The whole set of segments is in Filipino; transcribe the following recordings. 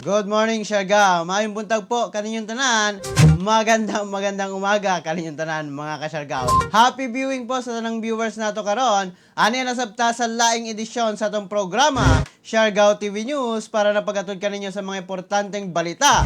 Good morning, Siargao. Maayong buntag po kaninyong tanan. Magandang umaga kaninyong tanan, mga ka-Siargao. Happy viewing po sa tanang viewers nato karon. Ani na sabta sa laing edisyon sa atong programa, Siargao TV News, para napagatod kaninyo sa mga importanteng balita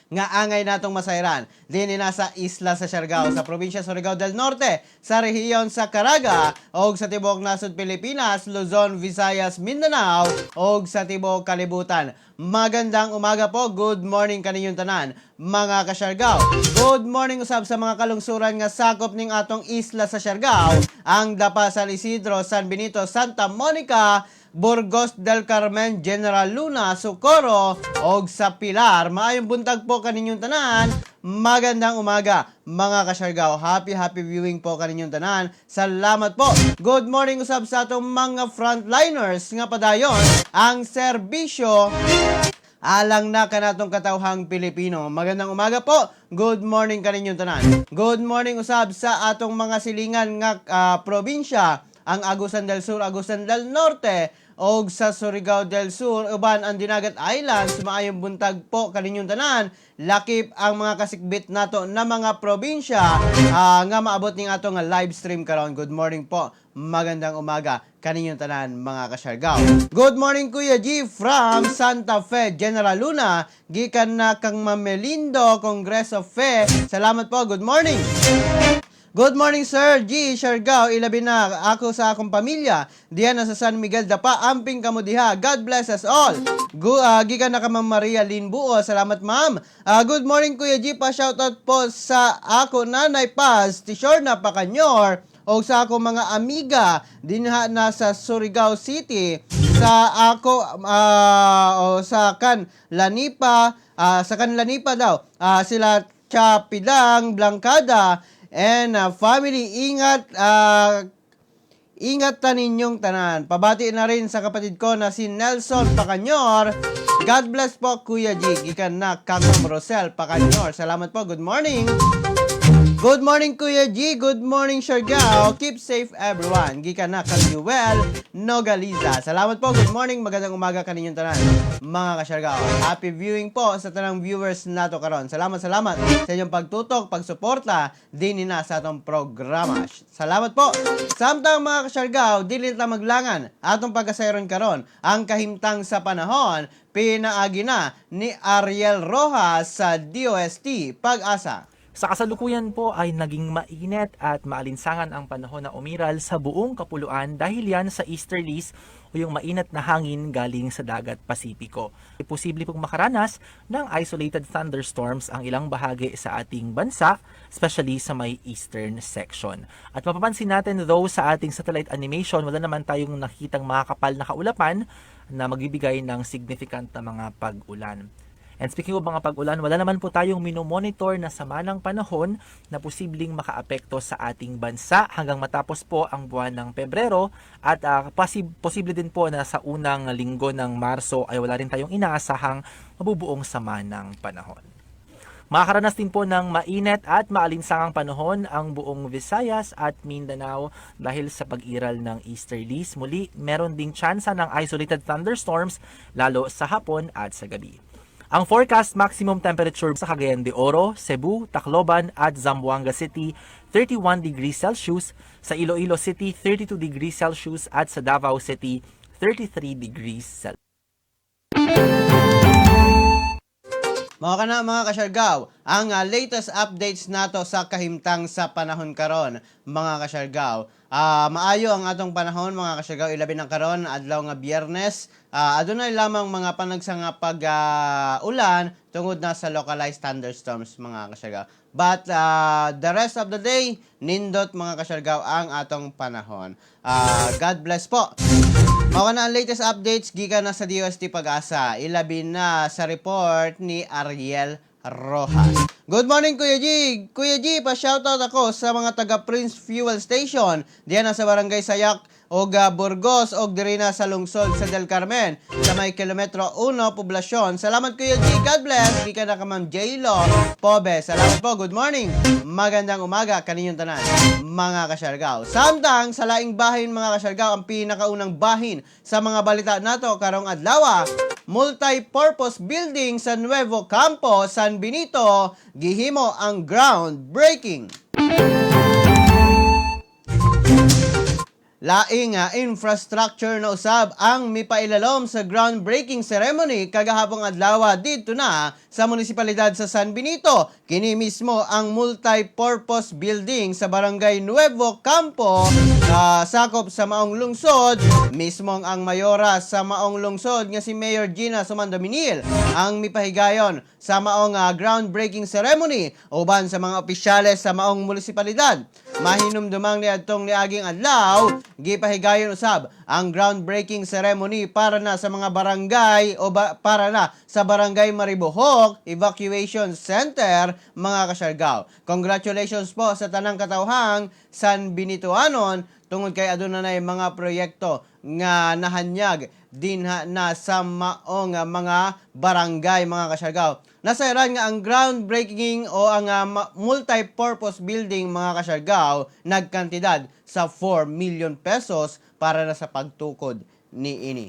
nga angay natong masayran. Dini nasa isla sa Siargao, sa probinsya Surigao del Norte, sa rehiyon sa Caraga, o sa tibok nasod Pilipinas, Luzon, Visayas, Mindanao, o sa tibok kalibutan. Magandang umaga po, good morning kaninyong tanan, mga ka-Siargao. Good morning usab sa mga kalungsuran nga sakop ning atong isla sa Siargao, ang Dapa, San Isidro, San Benito, Santa Monica, Burgos del Carmen, General Luna, Socorro, og sa Pilar. Maayong buntag po kaninyong tanan. Magandang umaga, mga ka-Siargao. Happy viewing po kaninyong tanan. Salamat po. Good morning usab sa atong mga frontliners nga padayon ang serbisyo alang na kanatong katawhang Pilipino. Magandang umaga po. Good morning kaninyong tanan. Good morning usab sa atong mga silingan nga probinsya, ang Agusan del Sur, Agusan del Norte, o sa Surigao del Sur, uban ang Dinagat Islands. Maayong buntag po kaninyong tanan. Lakip ang mga kasikbit nato na mga probinsya nga maabot ning ato nga live stream karon. Good morning po. Magandang umaga kaninyong tanan, mga ka-Siargao. Good morning Kuya G from Santa Fe, General Luna. Gikan na kang Mamelindo, Congreso Fe. Salamat po. Good morning. Good morning, Sir G. Siargao, ilabi na ako sa akong pamilya. Diyan na sa San Miguel Dapa, amping kamo diha. God bless us all. Gikan na ka Ma'am Maria Lynn Buo. Salamat, ma'am. Good morning, Kuya G. Pa-shoutout po sa ako Nanay Paz, Tishorna Pakanyor, o sa ako mga amiga dinha na sa Surigao City. Sa ako sa Lanipa, sa Lanipa daw. Sila Chapidang Blancada and family, ingat ninyong tanan. Pabati na rin sa kapatid ko na si Nelson Pakanyor. God bless po, Kuya G. Gikan na kang Rosel Pakanyor. Salamat po. Good morning. Good morning, Kuya G. Good morning, Siargao. Keep safe, everyone. Gikan na kang Yuel Nogaliza. Salamat po. Good morning. Magandang umaga kaninyong tanan, mga ka-Siargao. Happy viewing po sa tanang viewers nato karon. Salamat sa inyong pagtutok, pagsuporta din na sa atong programa. Salamat po. Samtang mga ka-Siargao, dili ta maglangan atong pagkasayron karon. Ang kahimtang sa panahon, pinaagi na ni Ariel Rojas sa DOST Pag-asa. Sa kasalukuyan po ay naging mainit at maalinsangan ang panahon na umiral sa buong kapuluan dahil yan sa easterlies o yung mainit na hangin galing sa dagat Pasipiko. Posible pong makaranas ng isolated thunderstorms ang ilang bahagi sa ating bansa, especially sa may eastern section. At mapapansin natin though sa ating satellite animation, wala naman tayong nakitang mga kapal na kaulapan na magbibigay ng significant na mga pag-ulan. And speaking of mga pag-ulan, wala naman po tayong minomonitor na sama ng panahon na posibleng makaapekto sa ating bansa hanggang matapos po ang buwan ng Pebrero at posible din po na sa unang linggo ng Marso ay wala rin tayong inaasahang mabubuong sama ng panahon. Makakaranas din po ng mainit at maalinsangang panahon ang buong Visayas at Mindanao dahil sa pag-iral ng easterlies. Muli, meron ding tsansa ng isolated thunderstorms lalo sa hapon at sa gabi. Ang forecast maximum temperature sa Cagayan de Oro, Cebu, Tacloban at Zamboanga City, 31 degrees Celsius, sa Iloilo City, 32 degrees Celsius at sa Davao City, 33 degrees Celsius. Mga ka-Siargao, ang latest updates nato sa kahimtang sa panahon karon, mga ka-Siargao. Maayo ang atong panahon, mga ka-Siargao, ilabi ng karon adlaw nga Biyernes. Adunay lamang mga panagsanga pag-ulan tungod na sa localized thunderstorms, mga ka-Siargao. But the rest of the day, nindot, mga ka-Siargao, ang atong panahon. God bless po. Mao na ang latest updates gikan na sa DOST Pag-asa. Ilabi na sa report ni Ariel Rojas. Good morning, Kuya G. Kuya G, pa-shoutout ako sa mga taga Prince Fuel Station diyan na sa Barangay Sayak o Burgos o diri na sa lungsod sa Del Carmen sa may kilometro 1 poblasyon. Salamat, Kuya G. God bless. Gikan na ka Ma'am J-Lo Pobe. Salamat po. Good morning. Magandang umaga kaninyong tanan, mga ka-Siargao. Samtang sa laing bahin, mga ka-Siargao, ang pinakaunang bahin sa mga balita nato karong adlaw, multi-purpose building sa Nuevo Campo, San Benito, gihimo ang groundbreaking. Laing infrastructure na usab ang mipailalom sa groundbreaking ceremony kagahapong adlaw didto na sa munisipalidad sa San Benito. Kini mismo ang multi-purpose building sa barangay Nuevo Campo na sakop sa maong lungsod. Mismong ang mayora sa maong lungsod nga si Mayor Gina Sumandominil ang mipahigayon sa maong groundbreaking ceremony uban sa mga opisyales sa maong munisipalidad. Mahinumdumang niadtong niaging adlaw, gipahigayon usab ang groundbreaking ceremony para na sa mga barangay o para na sa Barangay Maribohok Evacuation Center, mga kasyargaw. Congratulations po sa tanang katawhang San Benitoanon tungod kay aduna nay mga proyekto nga nahanyag dinha na sa maong mga barangay, mga kasyargaw. Nasairan nga ang groundbreaking o ang multi-purpose building, mga kasyargaw, nagkantidad sa 4 million pesos para na sa pagtukod ni ini.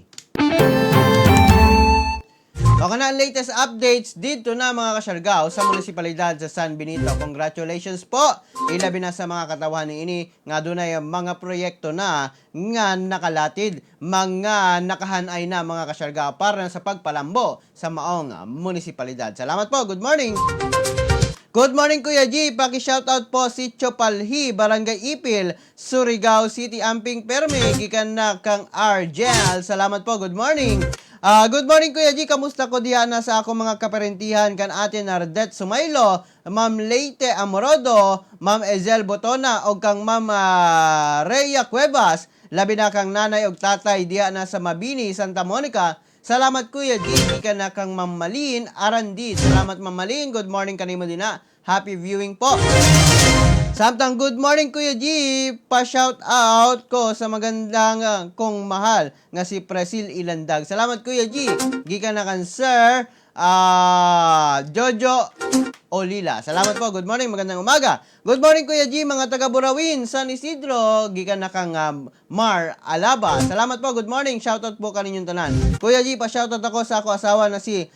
Baka na ang latest updates dito na, mga kasyargaw, sa munisipalidad sa San Benito. Congratulations po! Ilabi na sa mga katawan ni ini nga dunay mga proyekto na nga nakalatid, mga nakahanay na, mga kasyargaw, para na sa pagpalambo sa maong munisipalidad. Salamat po! Good morning! Good morning, Kuya G. Paki-shoutout po si Chopalhi, Barangay Ipil, Surigao City, Amping Perme, gikan na kang Argel. Salamat po. Good morning. Good morning, Kuya G. Kamusta ko diyan na sa akong mga kaparentihan kan atin Nardet Sumaylo, Ma'am Leite Amorodo, Ma'am Ezel Botona, o kang Ma'am Rhea Cuevas, labi na kang nanay og tatay diyan na sa Mabini, Santa Monica. Salamat, Kuya G. Ika na kang Ma'am Malin Arandit. Salamat, Ma'am Malin. Good morning kanimo din na. Happy viewing po. Samtang good morning, Kuya G. Pa-shout out ko sa magandang kong mahal nga si Presil Ilandag. Salamat, Kuya G. Gika na kan Sir Jojo Olila. Salamat po. Good morning. Magandang umaga. Good morning, Kuya G. Mga taga Burawin, San Isidro. Gika na kang Mar Alaba. Salamat po. Good morning. Shoutout po kaninyong tanan. Kuya G, pa-shoutout ako sa ako asawa na si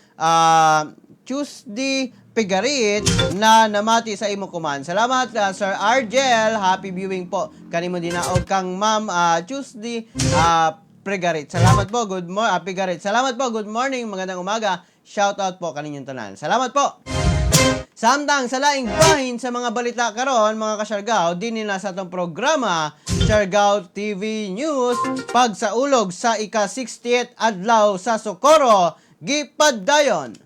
Tuesday Pigarit na namati sa imo kuman. Salamat, Sir Argel. Happy viewing po. Kanimo din na og kang Ma'am Tuesday Pigarit. Salamat po. Good morning, Pigarit. Salamat po. Good morning. Magandang umaga. Shoutout po kaninyong tanan. Salamat po. Samtang sa laing bahin sa mga balita karon, mga kasyargaw, din nila sa itong programa, Siargao TV News, pagsaulog sa ika-68 adlaw sa Socorro, gipadayon.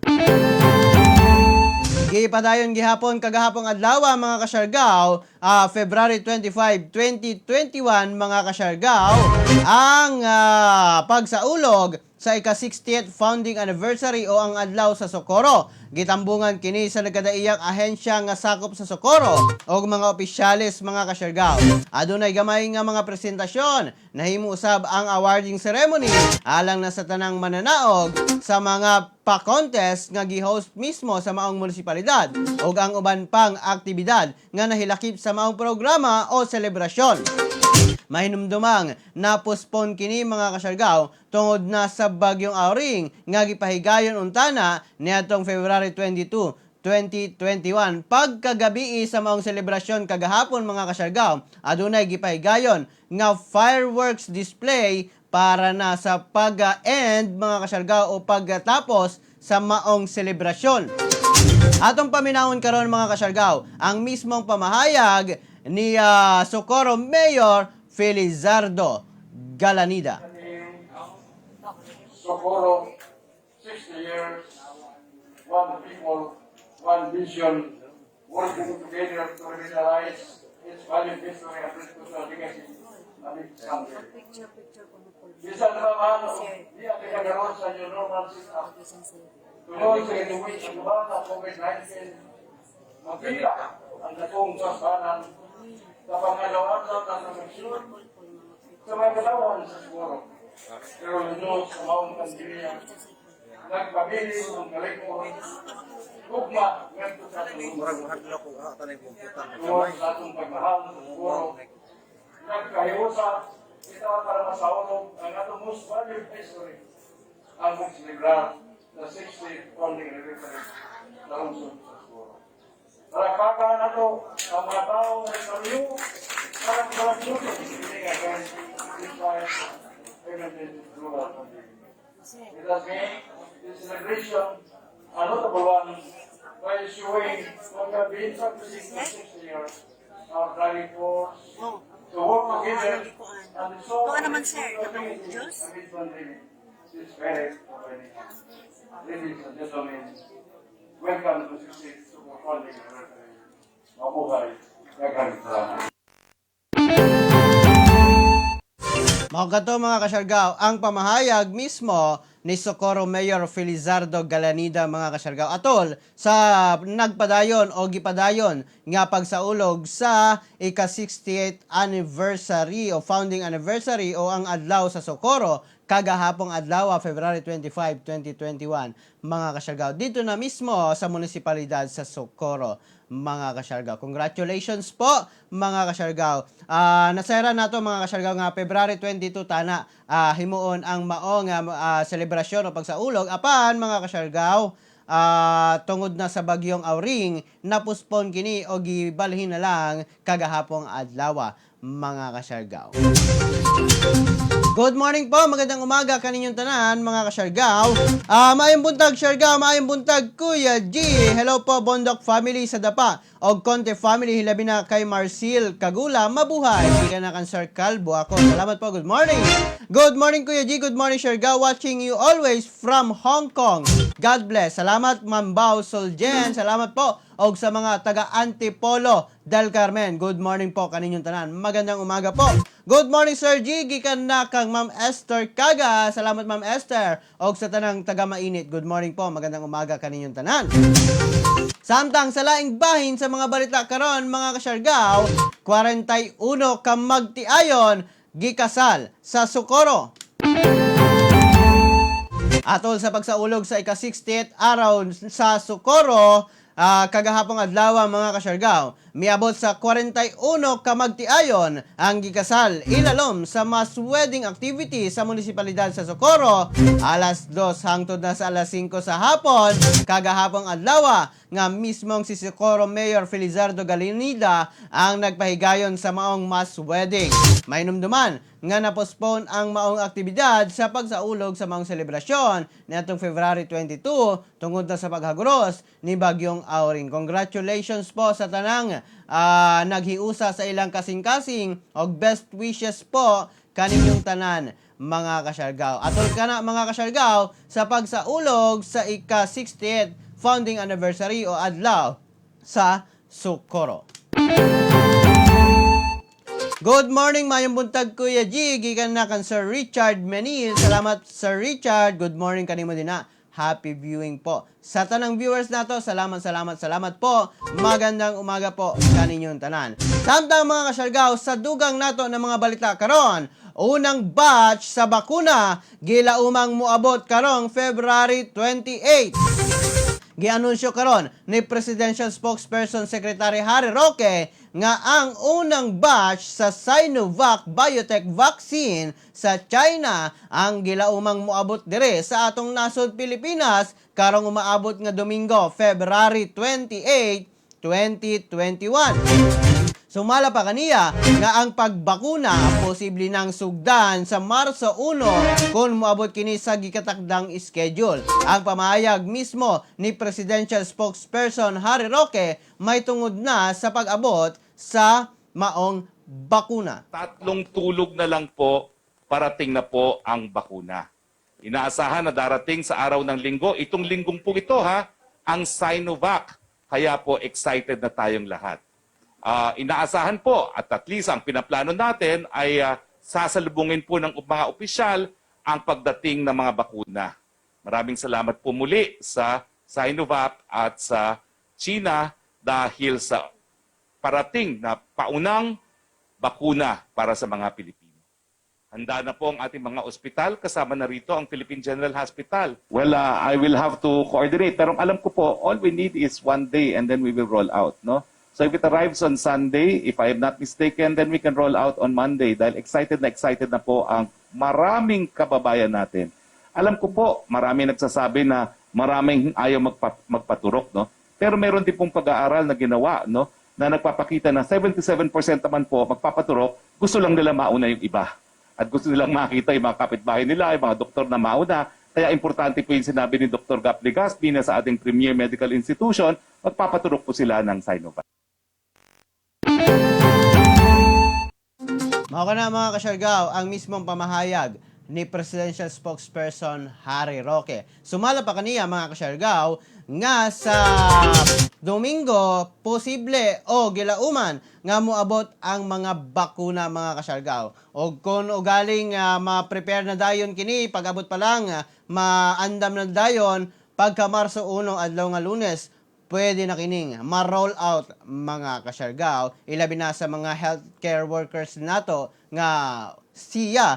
Gipadayon gihapon kagahapong adlaw, mga kasyargaw, February 25, 2021, mga kasyargaw, ang pagsaulog sa ika-68th founding anniversary o ang adlaw sa Socorro. Gitambungan kini sa nagkadaiyang ahensya nga sakop sa Socorro o mga opisyales, mga kasyargaw. Adunay gamay nga mga presentasyon, nahimo usab ang awarding ceremony alang na sa tanang mananaog sa mga pa-contest nga gi-host mismo sa maong munisipalidad o ang uban pang aktibidad nga nahilakip sa maong programa o selebrasyon. Mahinumdumang na-postpone kini, mga kasyargaw, tungod na sa bagyong Auring nga gipahigayon untana niadtong February 22, 2021. Pagkagabi sa maong selebrasyon kagahapon, mga kasyargaw, adunay gipahigayon nga fireworks display para na sa pag-end, mga kasyargaw, o pagtapos sa maong selebrasyon. Atong paminawon karon, mga kasyargaw, ang mismong pamahayag ni Socorro Mayor Felizardo Galanida. Socorro, 60 years, one people, one vision, working together to revitalize its valued history and spiritual legacy of its country. Bisan naman, di ang nagagaroon sa new normal system. Tuloy sa inuwit ang mga COVID-19, magpila ang natong kasanan sa pangalawan sa transformasyon sa mga kalawan sa Socorro. Pero lunod sa maong pandemya, nagpabili ng kalikor, ugma ngadto sa tuloy sa atong pagmahal sa Socorro. Nagkahiusa kita para masaulog ang atong most valued history, ang mag-celebrar the 60th founding anniversary sa lungsod sa Socorro. Palakpakan na to ang mga taong nagpaliw para sa pagpapalagay against this life prevented rural community. It has made this celebration a notable one by showing what we have been practicing for 60 years, our driving force to work together and the soul Baka naman, sir, of naman, unity Diyos. and mutual living. This spirit of unity. Ladies and gentlemen, welcome to 60th Super Founding Anniversary. Mabuhay. Daghang salamat. Mga mga kasyargaw, ang pamahayag mismo ni Socorro Mayor Felizardo Galanida mga kasyargaw atol sa nagpadayon o gipadayon nga pagsaulog sa ika-68th anniversary o founding anniversary o ang adlaw sa Socorro kagahapong adlaw February 25, 2021 mga kasyargaw dito na mismo sa munisipalidad sa Socorro mga kasyargaw. Congratulations po mga kasyargaw. Nasayra nato mga kasyargaw nga February 22 tana himuon ang maong selebrasyon o pagsaulog apan mga kasyargaw tungod na sa bagyong Auring napuspon kini o gibalhin na lang kagahapong adlaw mga kasyargaw. Good morning po, magandang umaga kaninyong tanan mga kasyargaw. Maayong buntag syargaw, maayong buntag Kuya G. Hello po Bondok family sa Dapa og Conte family hilabi na kay Marcel Kagula, mabuhay. Di ka na kan Sir Calvo ako. Salamat po, good morning. Good morning Kuya G, good morning syargaw. Watching you always from Hong Kong. God bless. Salamat Ma'am Bao Soljen. Salamat po og sa mga taga Antipolo del Carmen. Good morning po kaninyong tanan. Magandang umaga po. Good morning Sir G. Gikan na kang Ma'am Esther Kaga. Salamat Ma'am Esther. Og sa tanang taga Mainit. Good morning po. Magandang umaga kaninyong tanan. Samtang sa laing bahin sa mga balita karon mga kasyargaw, 41 ka magtiayon gikasal sa Socorro. Atol sa pagsaulog sa ika-60th araw sa Socorro, kagahapong adlaw mga kasyargaw, miabot sa 41 ka magtiayon ang gikasal ilalom sa mass wedding activity sa munisipalidad sa Socorro alas 2 hangtod na sa alas 5 sa hapon kagahapong adlaw nga mismong si Socorro Mayor Felizardo Galanida ang nagpahigayon sa maong mass wedding. May numduman nga napospone ang maong aktibidad sa pagsaulog sa maong selebrasyon niadtong February 22 tungod na sa paghaguros ni bagyong Auring. Congratulations po sa tanang naghiusa sa ilang kasing-kasing og best wishes po kaninyong tanan mga kasyargaw. Atol ka na mga kasyargaw sa pagsaulog sa ika-60th founding anniversary o adlaw sa Socorro. Good morning, mayong buntag Kuya G. Gikan na kan Sir Richard Menil. Salamat Sir Richard. Good morning kanimo din na. Happy viewing po. Sa tanang viewers nato, salamat po. Magandang umaga po kaninyong tanan. Samtang mga kasyargaw, sa dugang nato ng mga balita karon, unang batch sa bakuna gilaumang muabot karong February 28. Gianunsyo karon ni Presidential Spokesperson Secretary Harry Roque nga ang unang batch sa Sinovac Biotech vaccine sa China ang gilaumang moabot dire sa atong nasod Pilipinas karong umaabot nga Domingo, February 28, 2021. Sumala pa kaniya nga ang pagbakuna posible nang sugdan sa Marso 1 kung moabot kini sa gikatakdang schedule. Ang pamahayag mismo ni Presidential Spokesperson Harry Roque may tungod na sa pag-abot sa maong bakuna. 3 tulog na lang po, parating na po ang bakuna. Inaasahan na darating sa araw ng linggo, itong linggong po ito ang Sinovac. Kaya po excited na tayong lahat. Inaasahan po at least ang pinaplano natin ay sasalubungin po ng mga opisyal ang pagdating ng mga bakuna. Maraming salamat po muli sa Sinovac at sa China dahil sa parating na paunang bakuna para sa mga Pilipino. Handa na po ang ating mga ospital, kasama na rito ang Philippine General Hospital. Well, I will have to coordinate, pero alam ko po, all we need is 1 day and then we will roll out, no? So if it arrives on Sunday, if I am not mistaken, then we can roll out on Monday dahil excited na po ang maraming kababayan natin Alam ko po, marami nagsasabi na maraming ayaw magpaturok, no? Pero meron din pong pag-aaral na ginawa, no? Na nagpapakita na 77% naman po magpapaturok, gusto lang nila mauna yung iba. At gusto nilang makita yung mga kapitbahay nila, yung mga doktor na mauna. Kaya importante po yung sinabi ni Dr. Gap Legaspi na sa ating premier medical institution, magpapaturok po sila ng Sinovac. Mao na mga kasyargaw, ang mismong pamahayag ni Presidential Spokesperson Harry Roque. Sumala pa kaniya mga kasyargaw nga sa Domingo, posible o gilauman nga moabot ang mga bakuna mga kasyargaw. O kung galing ma-prepare na dayon kini, pag-abot pa lang, maandam na dayon, pagka Marso 1 adlaw nga Lunes, pwede na kining ma-roll out mga kasyargaw, ilabi na sa mga healthcare workers nato nga sila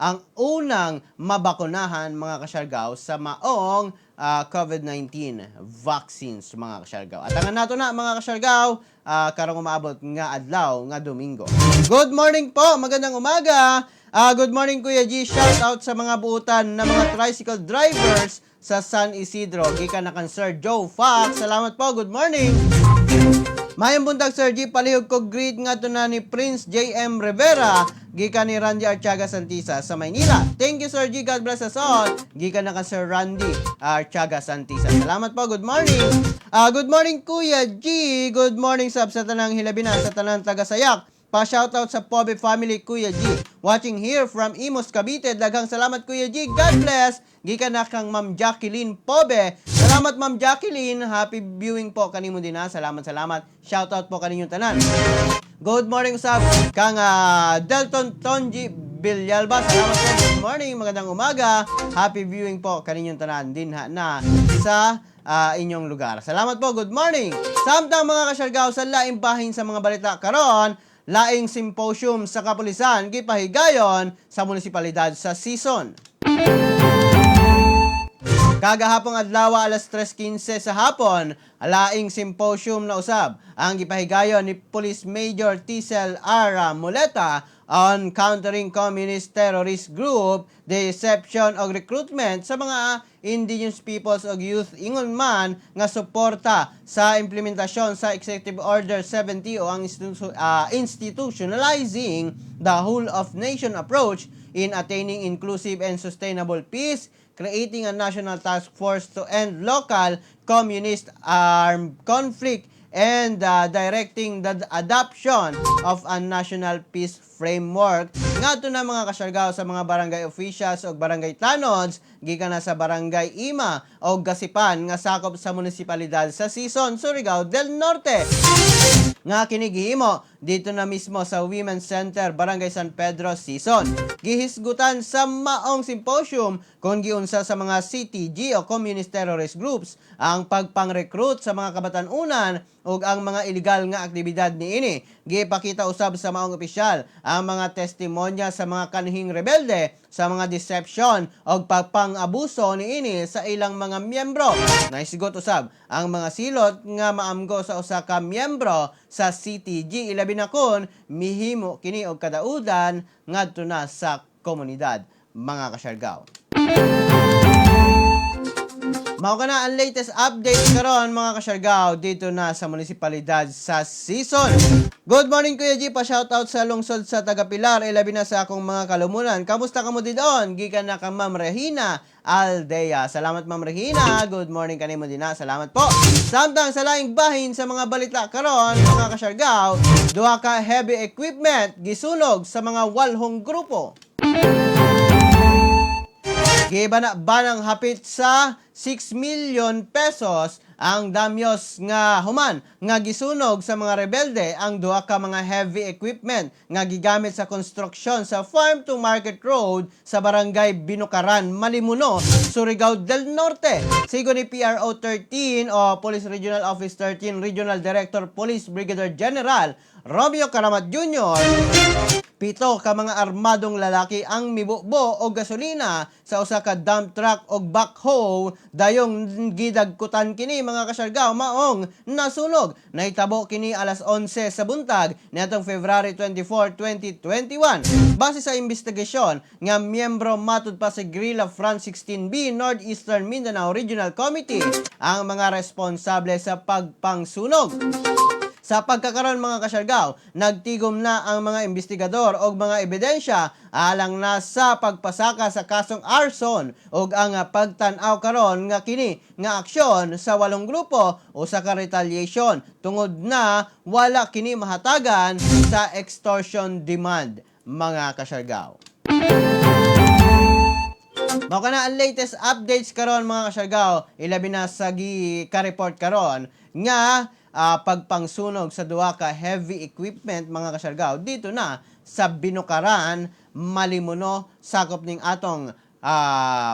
ang unang mabakunahan mga kasyargaw sa maong COVID-19 vaccines mga kasyargaw. At ang nato na mga kasyargaw, karong umaabot nga adlaw nga Domingo. Good morning po, magandang umaga. Good morning Kuya G, shout out sa mga buutan na mga tricycle drivers sa San Isidro. Gikan na kan Sir Joe Fox. Salamat po. Good morning. Mayang buntag Sir G, palihog ko greet nga to na ni Prince J.M. Rivera. Gikan ni Randy Archaga Santisa sa Maynila. Thank you Sir G. God bless us all. Gikan na kan Sir Randy Archaga Santisa. Salamat po. Good morning. Good morning Kuya G. Good morning sa tanang Hilabina, sa tanang Tagasayak. Pa-shoutout sa Pobe family, Kuya G. Watching here from Imus, Cavite. Daghang salamat, Kuya G. God bless. Gikan na kang Ma'am Jacqueline Pobe. Salamat, Ma'am Jacqueline. Happy viewing po kanimo din ha. Salamat. Shoutout po kaninyong tanan. Good morning, usab. Kang Delton Tonji Bilyalba. Salamat po. Good morning. Magandang umaga. Happy viewing po kaninyong tanan din ha na sa inyong lugar. Salamat po. Good morning. Samtang mga kasyargaw sa laing bahin sa mga balita karon, laing symposium sa kapulisan gipahigayon sa munisipalidad sa Sison. Kagahapong adlaw alas 3:15 sa hapon, laing symposium na usab ang gipahigayon ni Police Major Tisel R. Muleta on countering communist terrorist group, deception o recruitment sa mga indigenous peoples o youth ingon man nga suporta sa implementasyon sa Executive Order 70 o ang institutionalizing the whole of nation approach in attaining inclusive and sustainable peace, creating a national task force to end local communist armed conflict, and directing the adoption of a national peace framework. Ngadto na mga kasyargaw sa mga barangay officials o barangay tanods, gikan na sa barangay Ima o Gasipan nga sakop sa munisipalidad sa Sison, Surigao del Norte. Nga kinigihimo dito na mismo sa Women's Center, Barangay San Pedro, Sison. Gihisgutan sa maong symposium kung giunsa sa mga CTG o Communist Terrorist Groups ang pagpang-recruit sa mga kabatan-unan ug ang mga illegal nga aktibidad niini. Gipakita usab sa maong opisyal ang mga testimonya sa mga kanhing rebelde sa mga deception o pagpang-abuso niini sa ilang mga miyembro. Naisigot usab ang mga silot nga maamgo sa usa ka miyembro sa CTG, ilabi na kun mihimo kini og kadaudan ngadto na sa komunidad mga kasyargaw. Mao kana ang latest update karon mga kasyargaw dito na sa munisipalidad sa Sison. Good morning Kuya G, pa shoutout sa lungsod sa Tagapilar, ilabi na sa akong mga kalumunan. Kamusta ka mo didon? Gikan na ka Ma'am Regina Aldea. Salamat Ma'am Regina. Good morning kanimo din na. Salamat po. Samtang sa laing bahin sa mga balita karon mga kasyargaw, duha ka heavy equipment gisunog sa mga 8 grupo. Gibanang hapit sa 6 million pesos ang damyos nga human nga gisunog sa mga rebelde ang duha ka mga heavy equipment nga gigamit sa construction sa Farm to Market Road sa Barangay Binukaran, Malimuno, Surigao del Norte. Sigo ni PRO 13 o Police Regional Office 13 Regional Director Police Brigadier General Romeo Karamat Jr. 7 ka mga armadong lalaki ang mibubo og gasolina sa usa ka dump truck og backhoe dayong gidagkutan kini mga kasyargaw maong nasunog. Nahitabo kini alas 11 sa buntag niadtong February 24, 2021. Base sa investigasyon nga miyembro matud pa sa Guerrilla Front 16B Northeastern Mindanao Regional Committee ang mga responsable sa pagpangsunog. Sa pagkakaroon mga kasyargaw, nagtigom na ang mga investigador o mga ebidensya alang na sa pagpasaka sa kasong arson o ang pagtanaw karon nga kini nga aksyon sa 8 grupo o sa retaliation tungod na wala kini mahatagan sa extortion demand mga kasyargaw. Mao kana ang latest updates karon mga kasyargaw, ilabi na sa ka-report karon nga pagpangsunog sa duha ka heavy equipment mga kasyargaw dito na sa Binukaran, Malimuno, sakop ning atong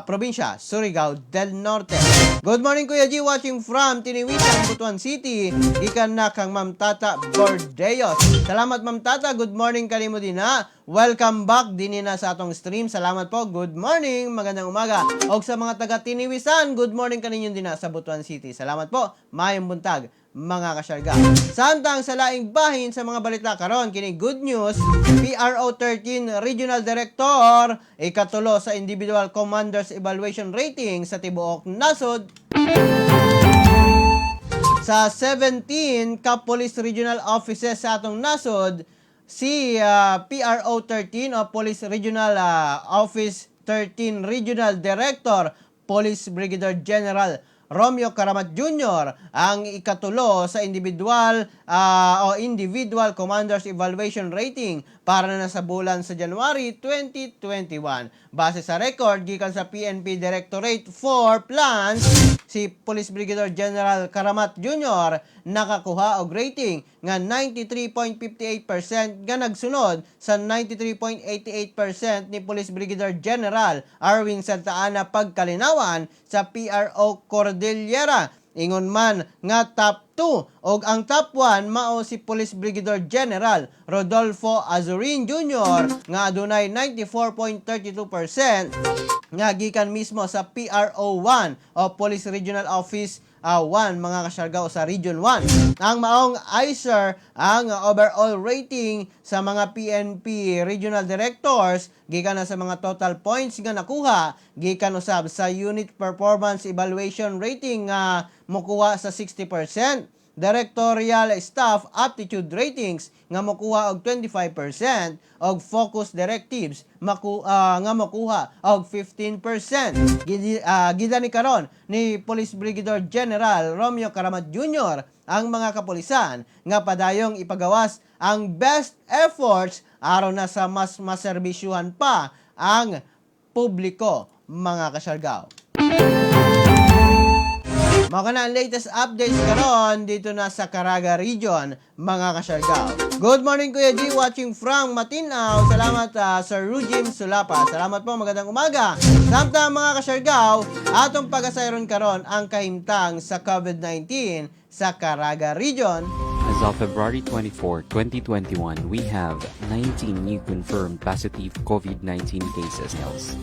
probinsya, Surigao del Norte. Good morning Kuya G, watching from Tiniwisan, Butuan City. Gikan na kang Ma'am Tata Bordeos. Salamat Ma'am Tata, good morning kanimo din na. Welcome back din na sa atong stream. Salamat po, good morning, magandang umaga. Og sa mga taga Tiniwisan, good morning kaninyo din na sa Butuan City. Salamat po, mayong buntag mga kasyarga. Samtang sa laing bahin sa mga balita karon kini good news, PRO 13 Regional Director ikatulo sa Individual Commanders Evaluation Rating sa tibuok nasod. Sa 17 ka Police Regional Offices sa atong nasod, si PRO 13 o Police Regional Office 13 Regional Director Police Brigadier General Romeo Karamat Jr. ang ikatulo sa individual Commanders Evaluation Rating para na sa bulan sa January 2021. Base sa record gikan sa PNP Directorate for Plans, si Police Brigadier General Karamat Jr. nakakuha og rating nga 93.58% nga nagsunod sa 93.88% ni Police Brigadier General Arwin Santa Ana Pagkalinawan sa PRO Cordillera. Ingon man nga top 2 og ang top 1 mao si Police Brigadier General Rodolfo Azurin Jr. nga adunay 94.32% nga gikan mismo sa PRO 1 o Police Regional Office 1 mga kasyargaw sa Region 1. Ang maong ICER ang overall rating sa mga PNP Regional Directors gikan na sa mga total points nga nakuha gikan usab sa Unit Performance Evaluation Rating nga mokuha sa 60%. Directorial Staff Aptitude Ratings nga makuha og 25% og Focus Directives nga makuha og 15%. Gida ni karon ni Police Brigadier General Romeo Karamat Jr. ang mga kapulisan nga padayong ipagawas ang best efforts aron na sa mas maserbisyuhan pa ang publiko mga kasyargaw. Mga na ang latest updates karon dito na sa Caraga Region, mga kasyargaw. Good morning Kuya G, watching from Matinao. Salamat Sir Rujim Sulapa. Salamat po, magandang umaga. Samtang mga kasyargaw, atong pag-asayron karon ang kahimtang sa COVID-19 sa Caraga Region. As of February 24, 2021, we have 19 new confirmed positive COVID-19 cases.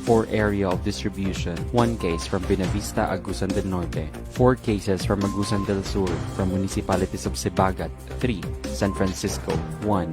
4 area of distribution, 1 case from Benavista, Agusan del Norte, 4 cases from Agusan del Sur, from municipalities of Sibagat, 3, San Francisco, 1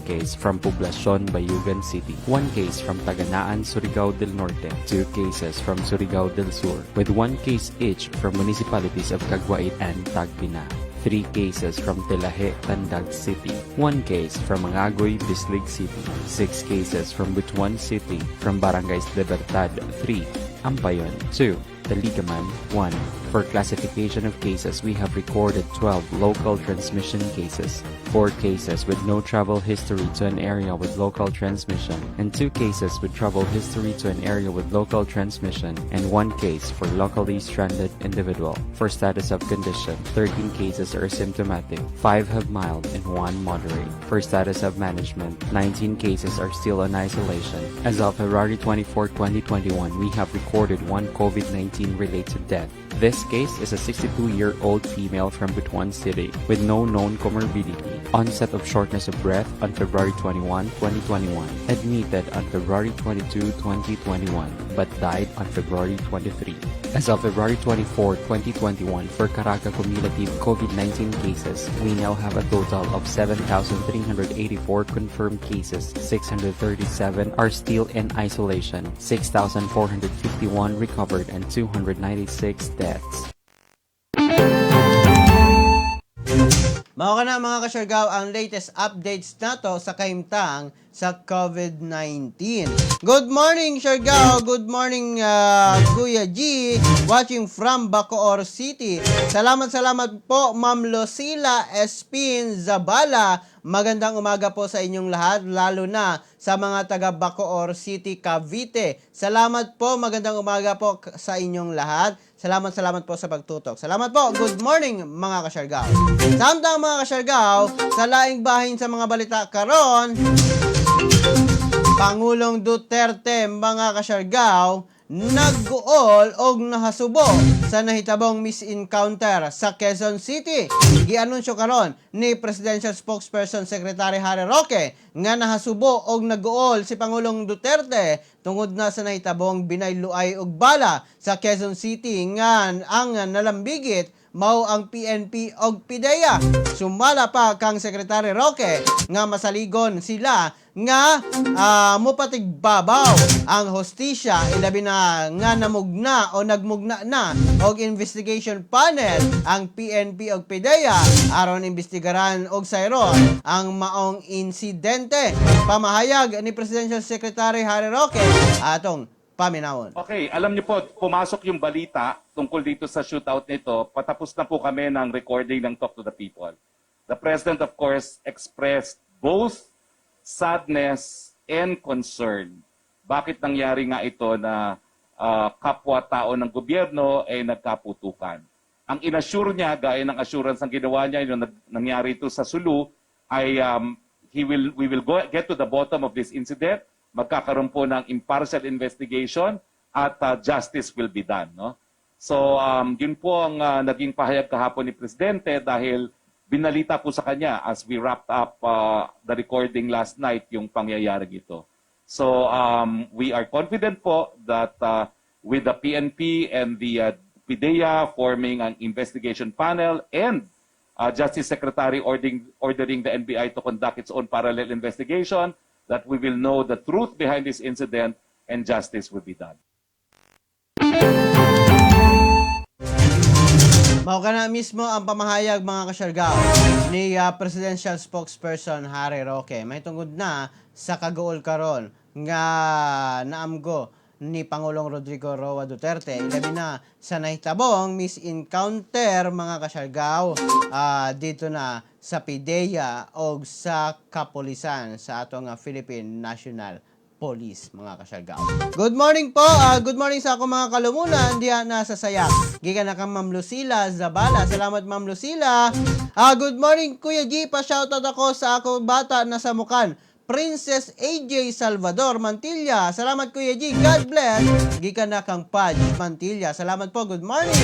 case from Poblacion, Bayugan City, 1 case from Taganaan, Surigao del Norte, 2 cases from Surigao del Sur, with 1 case each from municipalities of Caguait and Tagbina. 3 cases from Telahe, Tandag City, 1 case from Mangagoy, Bislig City, 6 cases from Butuan City, from Barangays Libertad, 3, Ampayon, 2, Taligaman, 1. For classification of cases, we have recorded 12 local transmission cases, 4 cases with no travel history to an area with local transmission, and 2 cases with travel history to an area with local transmission, and 1 case for locally stranded individual. For status of condition, 13 cases are symptomatic, 5 have mild, and 1 moderate. For status of management, 19 cases are still in isolation. As of February 24, 2021, we have recorded 1 COVID-19 COVID-19 related death. This case is a 62-year-old female from Butuan City with no known comorbidity. Onset of shortness of breath on February 21, 2021. Admitted on February 22, 2021, but died on February 23. As of February 24, 2021, for Caraga cumulative COVID-19 cases, we now have a total of 7,384 confirmed cases. 637 are still in isolation. 6,451 recovered and 296 deaths. Mao ka na mga kasyargaw ang latest updates nato sa kahimtang sa COVID-19. Good morning, Siargao! Good morning, Kuya G, watching from Bacoor City. Salamat po, Ma'am Lucila Espin Zabala. Magandang umaga po sa inyong lahat, lalo na sa mga taga Bacoor City, Cavite. Salamat po, magandang umaga po sa inyong lahat. Salamat po sa pagtutok. Salamat po. Good morning, mga kasyargaw. Samtang mga kasyargaw, sa laing bahin sa mga balita karon, Pangulong Duterte, mga kasyargaw, nag-uol og nahasubo sa nahitabong misencounter sa Quezon City. Gianunsyo karon ni Presidential Spokesperson Secretary Harry Roque nga nahasubo og nag-uol si Pangulong Duterte tungod na sa nahitabong binayluay og bala sa Quezon City nga ang nalambigit mao ang PNP og PIDEA. Sumala pa kang Secretary Roque nga masaligon sila nga mupatigbabaw ang hostisya ilabi na nga namugna o nagmugna na og investigation panel ang PNP og PIDEA aron imbestigaran og sayron ang maong insidente. Pamahayag ni Presidential Secretary Harry Roque atong paminawon. Okay, alam niyo po, pumasok yung balita tungkol dito sa shootout nito. Patapos na po kami ng recording ng Talk to the People. The President, of course, expressed both sadness and concern. Bakit nangyari nga ito na kapwa-tao ng gobyerno ay nagkaputukan? Ang inassure niya, gaya ng assurance ang ginawa niya, yung nangyari ito sa Sulu, ay we will get to the bottom of this incident. Magkakaroon po ng impartial investigation at justice will be done. No? So, yun po ang naging pahayag kahapon ni Presidente dahil binalita po sa kanya as we wrapped up the recording last night yung pangyayari ito. So, we are confident po that with the PNP and the PIDEA forming an investigation panel and Justice Secretary ordering the NBI to conduct its own parallel investigation, that we will know the truth behind this incident and justice will be done. Mao kana mismo ang pamahayag mga kasyargao ni Presidential Spokesperson Harry Roque. May tungod na sa kagol karon nga naamgo ni Pangulong Rodrigo Roa Duterte ilabi na sa nahitabong misencounter mga kasyargao dito na sa PIDEA o sa kapulisan sa atong Philippine National Police, mga kasyargao. Good morning po. Good morning sa akong mga kalumunan diha na sa Sayak. Gikan na kang Ma'am Lucila Zabala. Salamat, Ma'am Lucila. Good morning, Kuya G. Pa-shoutout ako sa akong bata na sa Mukan. Princess AJ Salvador Mantilla. Salamat, Kuya G. God bless. Gikan na kang Paj Mantilla. Salamat po. Good morning.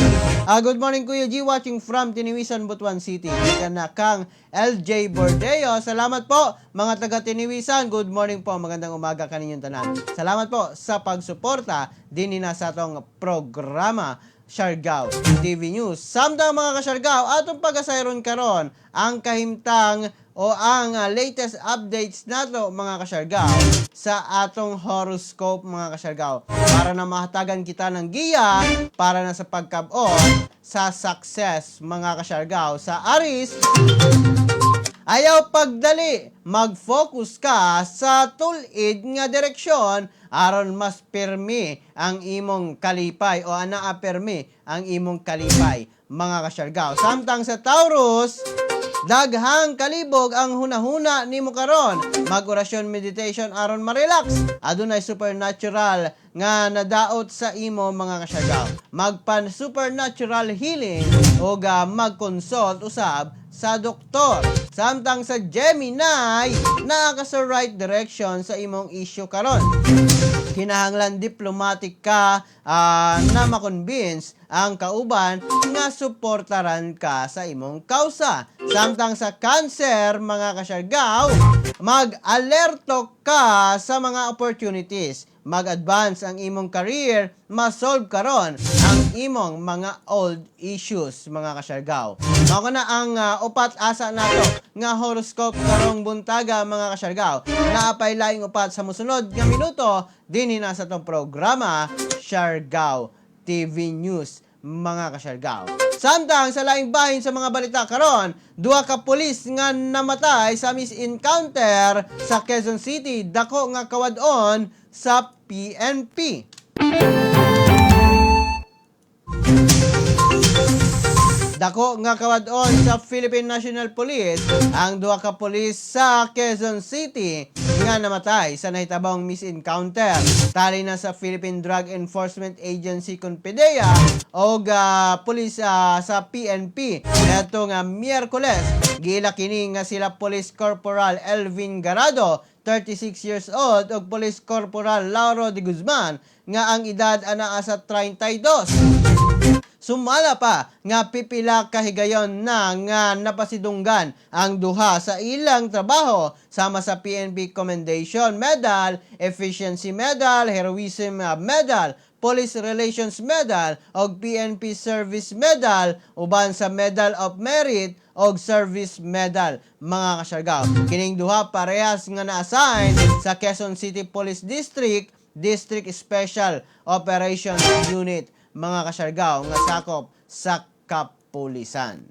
Good morning, Kuya G. Watching from Tiniwisan, Butuan City. Gikan na kang LJ Bordeo. Salamat po, mga taga Tiniwisan. Good morning po. Magandang umaga kaninyong tanan. Salamat po sa pagsuporta din na sa atong programa Siargao TV News. Samtang mga kasyargao, atong pag-asayron karon ang kahimtang o ang latest updates nato mga kasyargao sa atong horoscope mga kasyargao para na mahatagan kita ng giya para na sa pagkabot sa success mga kasyargao sa Aris. Ayaw pagdali, mag-focus ka sa tulid nga direksyon aron mas pirmi ang imong kalipay o anaa pirmi ang imong kalipay mga kasyargao. Samtang sa Taurus, daghang kalibog ang hunahuna nimo karon. Mag-orasyon meditation aron ma-relax. Adunay supernatural nga nadaot sa imo mga kasyargao. Magpan supernatural healing o mag-consult usab sa doktor. Samtang sa Gemini, naa ka sa right direction sa imong issue karon. kinahanglan diplomatic ka na makonvince ang kauban nga suportaran ka sa imong kausa. Samtang sa cancer, mga kasyargaw, mag-alerto ka sa mga opportunities. Mag-advance ang imong career, masolve karon ang imong mga old issues, mga kasyargaw. Mao na ang upat asa nato nga horoscope karong buntaga, mga kasyargaw. Naapay laing upat sa mosunod nga minuto dinhi na sa tong programa Siargao TV News, mga kasyargaw. Samtang sa laing bahin sa mga balita karon, duha ka pulis nga namatay sa misencounter sa Quezon City, dako nga kawadon sa PNP. Dako nga kawadon sa Philippine National Police ang duha ka pulis sa Quezon City nga namatay sa nahitabong misencounter. Tali na sa Philippine Drug Enforcement Agency kun PDEA o pulis sa PNP. Ito nga Miyerkules, gila kini nga sila Police Corporal Elvin Garado, 36 years old, ug Police Corporal Lauro de Guzman nga ang edad anaa sa 32. Sumala pa nga pipila kahigayon na nga napasidunggan ang duha sa ilang trabaho sama sa PNP Commendation Medal, Efficiency Medal, Heroism Medal, Police Relations Medal og PNP Service Medal uban sa Medal of Merit og Service Medal, mga kasyargaw. Kining duha parehas nga na-assign sa Quezon City Police District Special Operations Unit, mga kasyargaw, nga sakop sa kapulisan.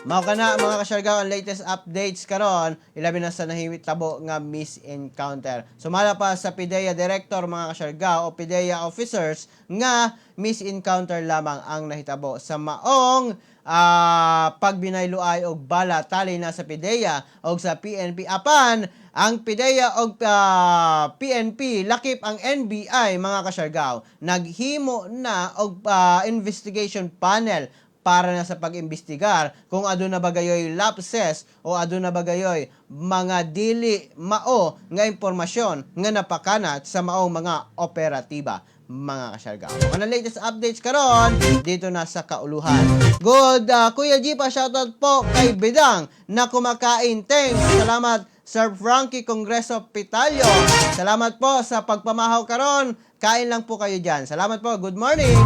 Mao kana, mga kasyargaw, ang latest updates karon ilabi na sa nahitabo nga misencounter. Sumala pa sa PDEA Director, mga kasyargaw, o PDEA officers nga misencounter lamang ang nahitabo sa maong pagbinayloay og bala tali na sa PDEA og sa PNP. Apan ang PDEA og PNP lakip ang NBI, mga kasyargaw, naghimo na og investigation panel para na sa pag-imbestigar kung aduna ba gayoy lapses o aduna ba gayoy mga dili mao nga impormasyon nga napakanat sa maong mga operatiba, mga kasyargaw. Ang latest updates karon dito na sa kauluhan. Good, Kuya G, pa shoutout po kay Bidang na kumakain. Thanks, salamat Sir Frankie Congreso Pitalyo. Salamat po sa pagpamahaw karon. Kain lang po kayo dyan. Salamat po. Good morning.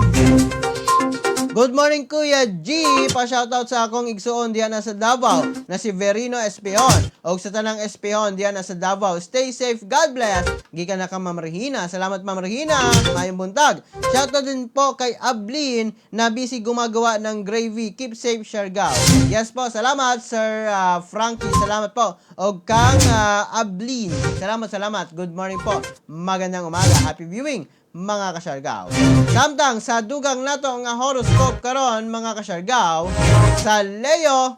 Good morning, Kuya G. Pa-shoutout sa akong igsuon diyan na sa Davao na si Verino Espihon. O sa tanang Espihon diyan na sa Davao. Stay safe. God bless. Gikan na ka, Ma'am Regina. Salamat, Ma'am Regina. Mayong buntag. Shoutout din po kay Ablin na busy gumagawa ng gravy. Keep safe, Siargao. Yes po. Salamat, Sir Frankie. Salamat po. O kang Ablin. Salamat. Good morning po. Magandang umaga. Happy viewing, mga kasyargaw. Samtang sa dugang nato nga horoscope karon, mga kasyargaw, sa Leo,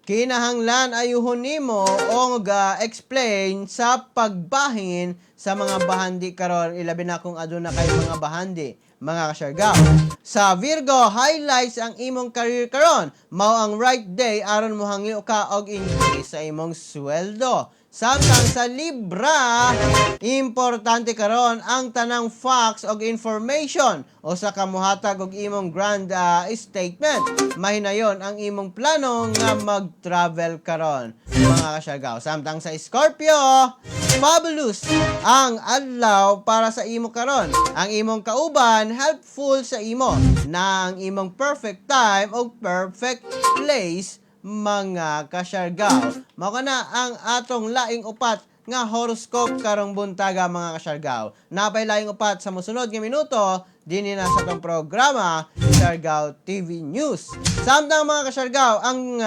kinahanglan ayuhon nimo og explain sa pagbahin sa mga bahandi karon, ilabi na kung aduna kay mga bahandi, mga kasyargaw. Sa Virgo, highlights ang imong career karon, mao ang right day aron mohangyo ka og increase sa imong sweldo. Samtang sa Libra, importante karon ang tanang facts og information o sa kamuhatag og imong grand statement. Mahinayon ang imong plano nga mag-travel karon, mga kasyargaw. Samtang sa Scorpio, fabulous ang adlaw para sa imo karon. Ang imong kauban helpful sa imo na ang imong perfect time o perfect place, mga kasyargaw. Mao na ang atong laing upat nga horoscope karong buntaga, mga kasyargaw. Napay laing upat sa mosunod nga minuto dinhi na sa tong programa Siargao TV News. Samtang, mga kasyargaw, ang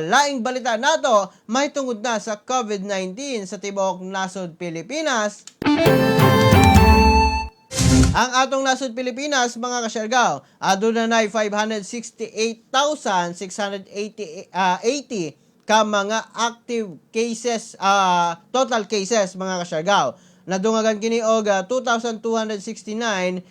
laing balita nato may tungod na sa COVID-19 sa tibuok nasod Pilipinas. Ang atong nasod Pilipinas, mga kasyargaw, aduna nay 568,680 ka mga active cases, total cases, mga kasyargaw. Nadungagan kini og 2,269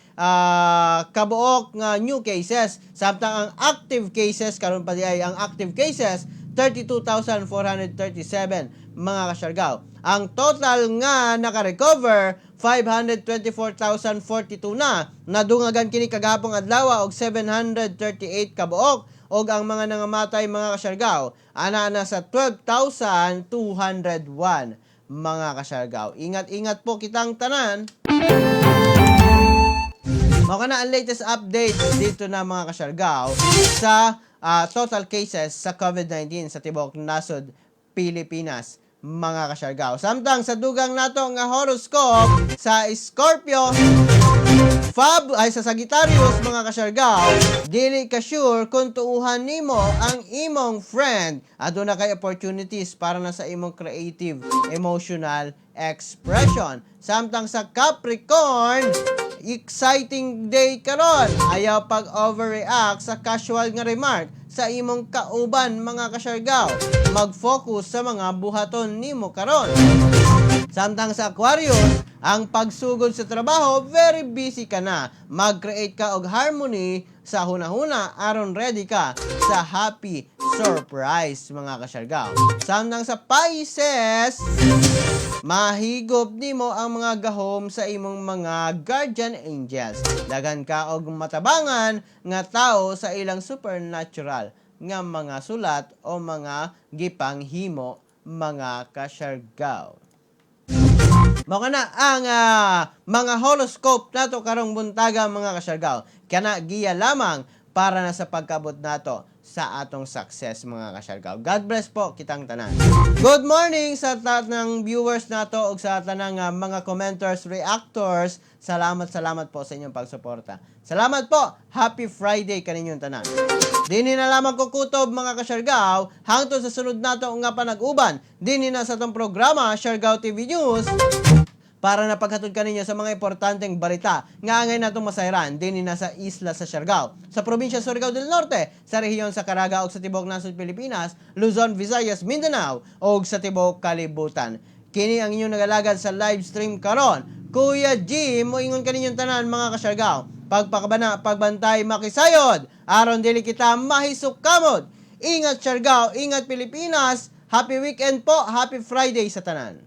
kabuok nga new cases. Samtang ang active cases karon pa di ay ang active cases 32,437 mga kasyargaw. Ang total nga naka-recover 524,042 na dungagan kini kagahapong adlaw og 738 kabuok og ang mga nangamatay mga kasyargaw ana na sa 12,201 mga kasyargaw. Ingat-ingat po kitang tanan. Mao na ang latest update dito na mga kasyargaw sa total cases sa COVID-19 sa tibuok nasod Pilipinas mga kasyargaw. Samtang sa dugang nato nga horoscope sa Scorpio Fab ay sa Sagittarius mga kasyargaw, dili ka sure kung tuuhan nimo ang imong friend. Aduna kay opportunities para na sa imong creative emotional expression. Samtang sa Capricorn, exciting day karon. Ayaw pag-overreact sa casual nga remark sa imong kauban mga kasyargaw. Mag-focus sa mga buhaton nimo karon. Samtang sa Aquarius, ang pagsugod sa trabaho, very busy ka na. Mag-create ka og harmony sa hunahuna aron ready ka sa happy surprise mga kasyargaw. Samtang sa Pisces, mahigop nimo ang mga gahom sa imong mga guardian angels. Dagan ka og matabangan nga tao sa ilang supernatural nga mga sulat o mga gipanghimo mga kasyargaw. Mao kana ang mga horoscope nato karong buntaga mga kasyargaw. Kana giya lamang para na sa pagkabot nato sa atong success mga kasyargaw. God bless po kitang tanan. Good morning sa tanang viewers nato ug sa tanang mga commenters, reactors. Salamat po sa inyong pagsuporta. Salamat po. Happy Friday kaninyong tanan. Dini na lamang ko kutob mga kasyargaw hangtod sa sunod nato nga panag-uban. Dini na sa tong programa Siargao TV News para napaghatod kaninyo sa mga importanteng balita nga angay natong masayran dinhi na sa isla sa Siargao, sa probinsya Surigao del Norte, sa rehiyon sa Caraga ug sa tibuok nasod Pilipinas, Luzon, Visayas, Mindanao ug sa tibuok kalibutan. Kini ang inyong nagalagad sa live stream karon. Kuya G, moingon kaninyong tanan mga kasyargaw. Pagpakabana, pagbantay, makisayod. Aron dili kita mahisuk kamod. Ingat Siargao, ingat Pilipinas. Happy weekend po, happy Friday sa tanan.